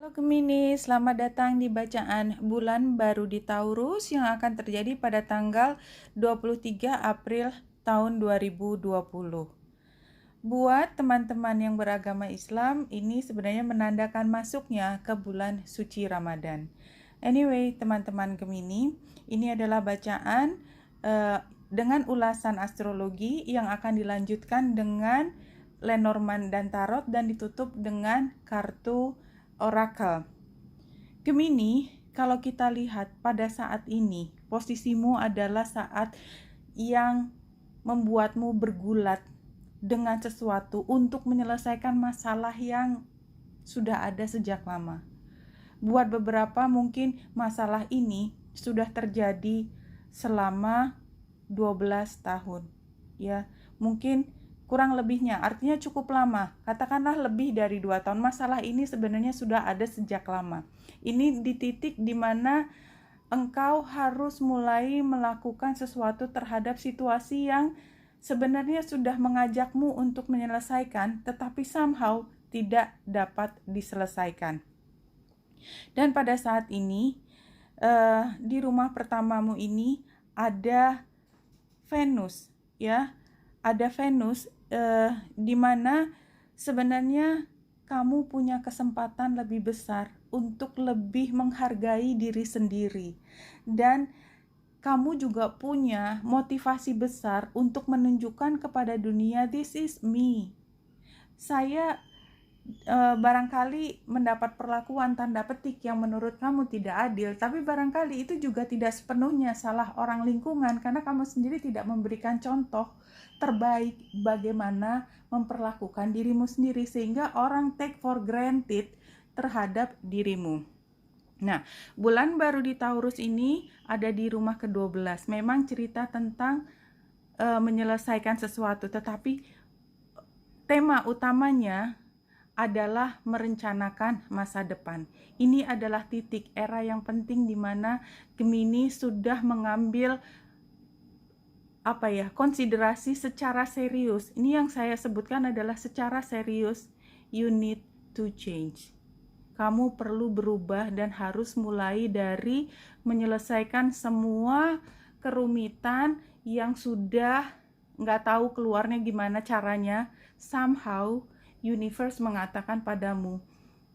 Halo Gemini, selamat datang di bacaan bulan baru di Taurus yang akan terjadi pada tanggal 23 April tahun 2020. Buat teman-teman yang beragama Islam, ini sebenarnya menandakan masuknya ke bulan suci Ramadan. Anyway, teman-teman Gemini, ini adalah bacaan dengan ulasan astrologi yang akan dilanjutkan dengan Lenormand dan Tarot dan ditutup dengan kartu Oracle. Gemini, kalau kita lihat pada saat ini, posisimu adalah saat yang membuatmu bergulat dengan sesuatu untuk menyelesaikan masalah yang sudah ada sejak lama. Buat beberapa mungkin masalah ini sudah terjadi selama 12 tahun. Ya, mungkin kurang lebihnya, artinya cukup lama, katakanlah lebih dari 2 tahun. Masalah ini sebenarnya sudah ada sejak lama. Ini di titik dimana engkau harus mulai melakukan sesuatu terhadap situasi yang sebenarnya sudah mengajakmu untuk menyelesaikan, tetapi somehow tidak dapat diselesaikan. Dan pada saat ini, di rumah pertamamu ini ada Venus, ya, ada Venus di mana sebenarnya kamu punya kesempatan lebih besar untuk lebih menghargai diri sendiri, dan kamu juga punya motivasi besar untuk menunjukkan kepada dunia, this is me. Saya barangkali mendapat perlakuan tanda petik yang menurut kamu tidak adil, tapi barangkali itu juga tidak sepenuhnya salah orang lingkungan, karena kamu sendiri tidak memberikan contoh terbaik bagaimana memperlakukan dirimu sendiri, sehingga orang take for granted terhadap dirimu. Nah, bulan baru di Taurus ini ada di rumah ke-12. Memang cerita tentang menyelesaikan sesuatu, tetapi tema utamanya adalah merencanakan masa depan. Ini adalah titik era yang penting di mana Gemini sudah mengambil konsiderasi secara serius. Ini yang saya sebutkan adalah secara serius, you need to change. Kamu perlu berubah dan harus mulai dari menyelesaikan semua kerumitan yang sudah nggak tahu keluarnya gimana caranya. Somehow universe mengatakan padamu,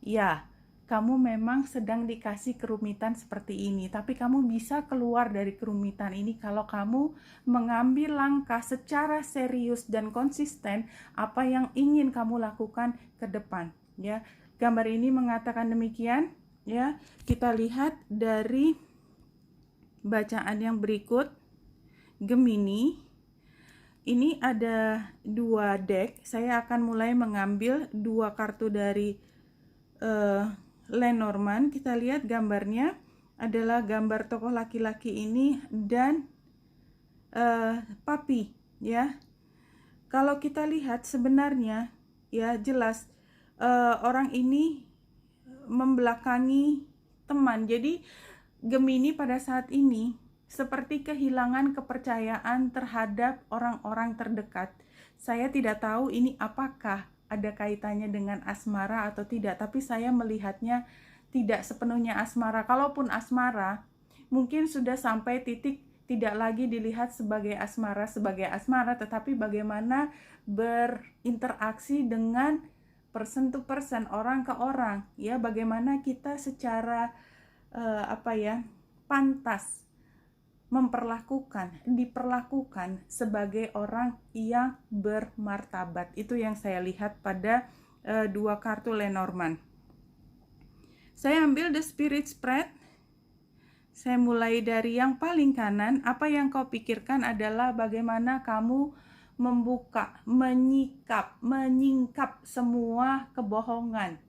ya, kamu memang sedang dikasih kerumitan seperti ini, tapi kamu bisa keluar dari kerumitan ini kalau kamu mengambil langkah secara serius dan konsisten apa yang ingin kamu lakukan ke depan, ya. Gambar ini mengatakan demikian, ya. Kita lihat dari bacaan yang berikut. Gemini, ini ada 2 deck. Saya akan mulai mengambil 2 kartu dari Lenormand. Kita lihat gambarnya adalah gambar tokoh laki-laki ini dan papi, ya. Kalau kita lihat sebenarnya, ya, jelas orang ini membelakangi teman. Jadi Gemini pada saat ini seperti kehilangan kepercayaan terhadap orang-orang terdekat. Saya tidak tahu ini apakah ada kaitannya dengan asmara atau tidak, tapi saya melihatnya tidak sepenuhnya asmara. Kalaupun asmara, mungkin sudah sampai titik tidak lagi dilihat sebagai asmara, tetapi bagaimana berinteraksi dengan person to person, orang ke orang, ya, bagaimana kita secara pantas diperlakukan sebagai orang yang bermartabat. Itu yang saya lihat pada 2 kartu Lenormand. Saya ambil the spirit spread. Saya mulai dari yang paling kanan. Apa yang kau pikirkan adalah bagaimana kamu membuka, menyingkap semua kebohongan,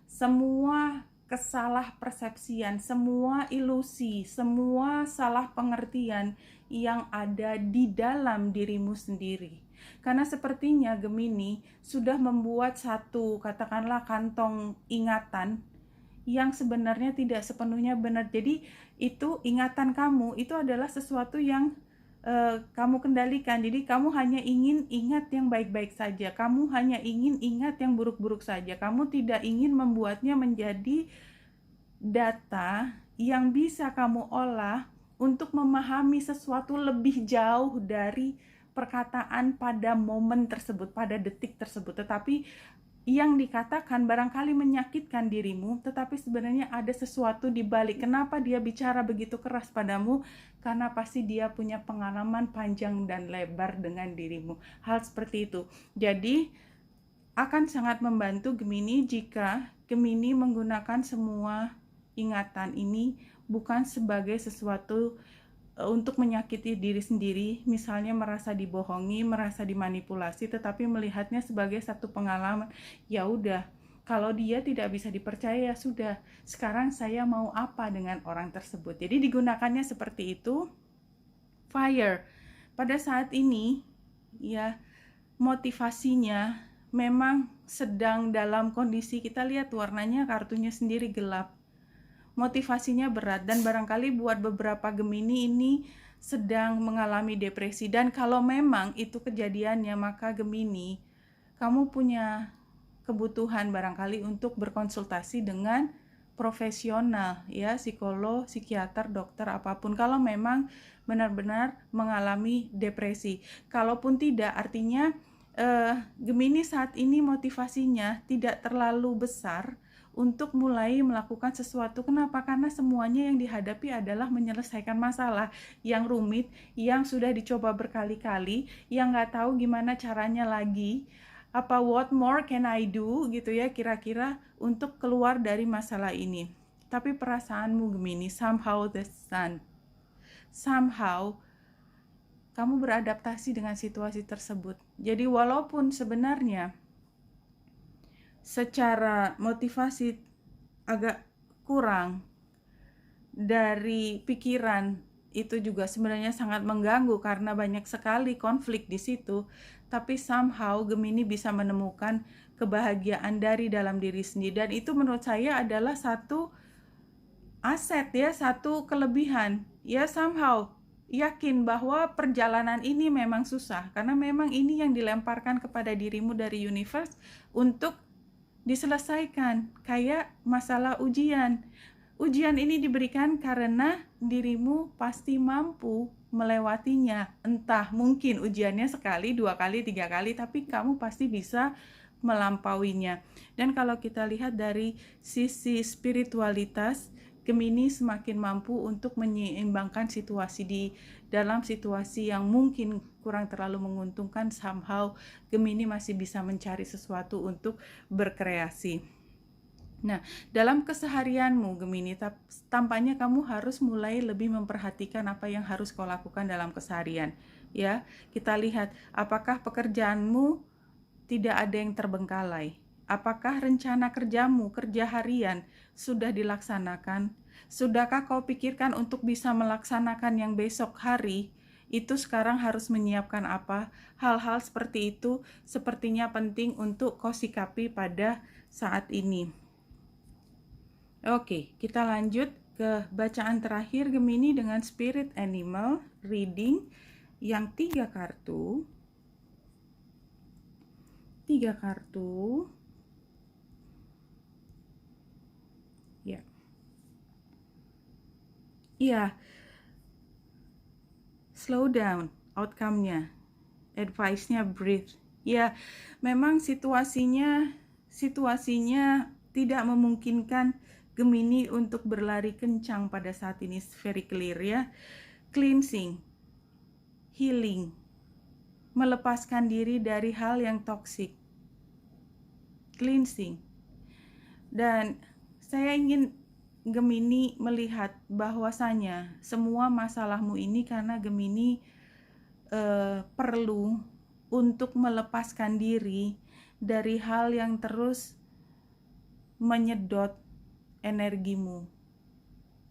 semua kesalah persepsian, semua ilusi, semua salah pengertian yang ada di dalam dirimu sendiri. Karena sepertinya Gemini sudah membuat satu, katakanlah, kantong ingatan yang sebenarnya tidak sepenuhnya benar. Jadi itu ingatan kamu itu adalah sesuatu yang kamu kendalikan. Jadi kamu hanya ingin ingat yang baik-baik saja, kamu hanya ingin ingat yang buruk-buruk saja, kamu tidak ingin membuatnya menjadi data yang bisa kamu olah untuk memahami sesuatu lebih jauh dari perkataan pada momen tersebut, pada detik tersebut. Tetapi yang dikatakan barangkali menyakitkan dirimu, tetapi sebenarnya ada sesuatu di balik. Kenapa dia bicara begitu keras padamu? Karena pasti dia punya pengalaman panjang dan lebar dengan dirimu. Hal seperti itu. Jadi akan sangat membantu Gemini jika Gemini menggunakan semua ingatan ini bukan sebagai sesuatu untuk menyakiti diri sendiri, misalnya merasa dibohongi, merasa dimanipulasi, tetapi melihatnya sebagai satu pengalaman. Ya udah, kalau dia tidak bisa dipercaya, ya sudah, sekarang saya mau apa dengan orang tersebut. Jadi digunakannya seperti itu. Fire pada saat ini ya, motivasinya memang sedang dalam kondisi, kita lihat warnanya, kartunya sendiri gelap, motivasinya berat, dan barangkali buat beberapa Gemini ini sedang mengalami depresi. Dan kalau memang itu kejadiannya, maka Gemini, kamu punya kebutuhan barangkali untuk berkonsultasi dengan profesional, ya, psikolog, psikiater, dokter, apapun, kalau memang benar-benar mengalami depresi. Kalaupun tidak, artinya Gemini saat ini motivasinya tidak terlalu besar untuk mulai melakukan sesuatu. Kenapa? Karena semuanya yang dihadapi adalah menyelesaikan masalah yang rumit, yang sudah dicoba berkali-kali, yang nggak tahu gimana caranya lagi. Apa what more can I do gitu ya, kira-kira untuk keluar dari masalah ini. Tapi perasaanmu Gemini, somehow the sun, somehow kamu beradaptasi dengan situasi tersebut. Jadi walaupun sebenarnya secara motivasi agak kurang dari pikiran, itu juga sebenarnya sangat mengganggu karena banyak sekali konflik di situ, tapi somehow Gemini bisa menemukan kebahagiaan dari dalam diri sendiri, dan itu menurut saya adalah satu aset ya, satu kelebihan ya. Somehow yakin bahwa perjalanan ini memang susah, karena memang ini yang dilemparkan kepada dirimu dari universe untuk diselesaikan, kayak masalah ujian. Ujian ini diberikan karena dirimu pasti mampu melewatinya. Entah mungkin ujiannya sekali, 2 kali, 3 kali, tapi kamu pasti bisa melampauinya. Dan kalau kita lihat dari sisi spiritualitas, Gemini semakin mampu untuk menyeimbangkan situasi di dalam situasi yang mungkin kurang terlalu menguntungkan. Somehow Gemini masih bisa mencari sesuatu untuk berkreasi. Nah, dalam keseharianmu Gemini, tampaknya kamu harus mulai lebih memperhatikan apa yang harus kau lakukan dalam keseharian. Ya, kita lihat apakah pekerjaanmu tidak ada yang terbengkalai. Apakah rencana kerjamu, kerja harian sudah dilaksanakan? Sudahkah kau pikirkan untuk bisa melaksanakan yang besok hari? Itu sekarang harus menyiapkan apa? Hal-hal seperti itu sepertinya penting untuk kau sikapi pada saat ini. Oke, kita lanjut ke bacaan terakhir Gemini dengan Spirit Animal Reading yang 3 kartu. 3 kartu. Ya. Iya. Slow down, outcome-nya. Advice-nya breathe. Ya, memang situasinya tidak memungkinkan Gemini untuk berlari kencang pada saat ini, very clear ya. Cleansing, healing, melepaskan diri dari hal yang toksik. Cleansing. Dan saya ingin Gemini melihat bahwasanya semua masalahmu ini karena Gemini perlu untuk melepaskan diri dari hal yang terus menyedot energimu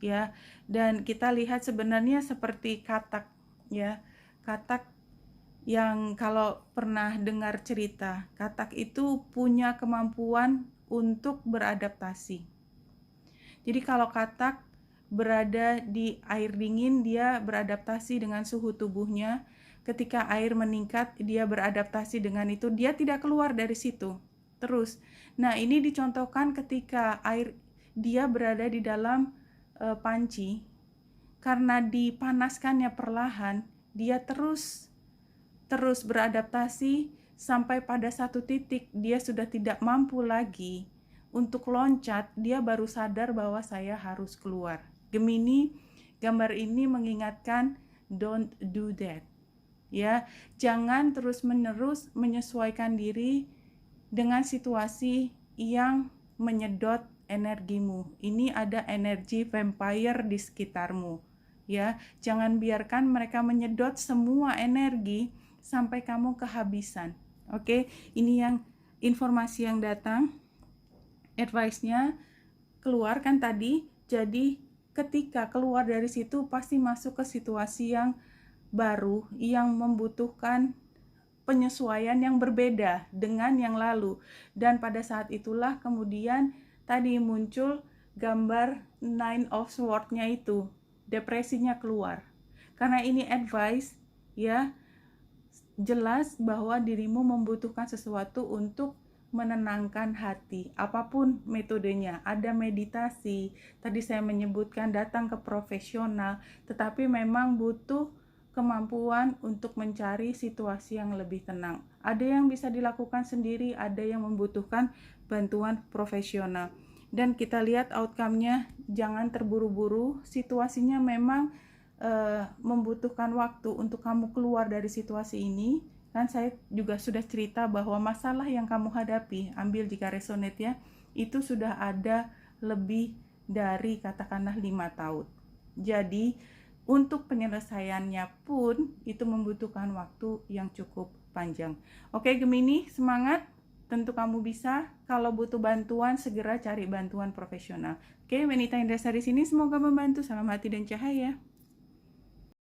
ya. Dan kita lihat sebenarnya seperti katak ya, katak yang kalau pernah dengar cerita, katak itu punya kemampuan untuk beradaptasi. Jadi kalau katak berada di air dingin, dia beradaptasi dengan suhu tubuhnya. Ketika air meningkat, dia beradaptasi dengan itu, dia tidak keluar dari situ. Terus, nah ini dicontohkan ketika dia berada di dalam panci, karena dipanaskannya perlahan, dia terus beradaptasi sampai pada satu titik dia sudah tidak mampu lagi untuk loncat, dia baru sadar bahwa saya harus keluar. Gemini, gambar ini mengingatkan don't do that. Ya, jangan terus-menerus menyesuaikan diri dengan situasi yang menyedot energimu. Ini ada energi vampire di sekitarmu. Ya, jangan biarkan mereka menyedot semua energi sampai kamu kehabisan. Oke, ini yang informasi yang datang. Advice-nya keluarkan tadi. Jadi ketika keluar dari situ pasti masuk ke situasi yang baru yang membutuhkan penyesuaian yang berbeda dengan yang lalu. Dan pada saat itulah kemudian tadi muncul gambar Nine of Swords-nya itu. Depresinya keluar. Karena ini advice, ya, jelas bahwa dirimu membutuhkan sesuatu untuk menenangkan hati, apapun metodenya. Ada meditasi, tadi saya menyebutkan datang ke profesional, tetapi memang butuh kemampuan untuk mencari situasi yang lebih tenang. Ada yang bisa dilakukan sendiri, ada yang membutuhkan bantuan profesional. Dan kita lihat outcome-nya, jangan terburu-buru, situasinya memang membutuhkan waktu untuk kamu keluar dari situasi ini. Kan saya juga sudah cerita bahwa masalah yang kamu hadapi, ambil jika resonate ya, itu sudah ada lebih dari katakanlah 5 tahun. Jadi untuk penyelesaiannya pun itu membutuhkan waktu yang cukup panjang. Oke Gemini, semangat, tentu kamu bisa. Kalau butuh bantuan segera cari bantuan profesional. Oke, Wenita Indrasari sini semoga membantu. Salam hati dan cahaya.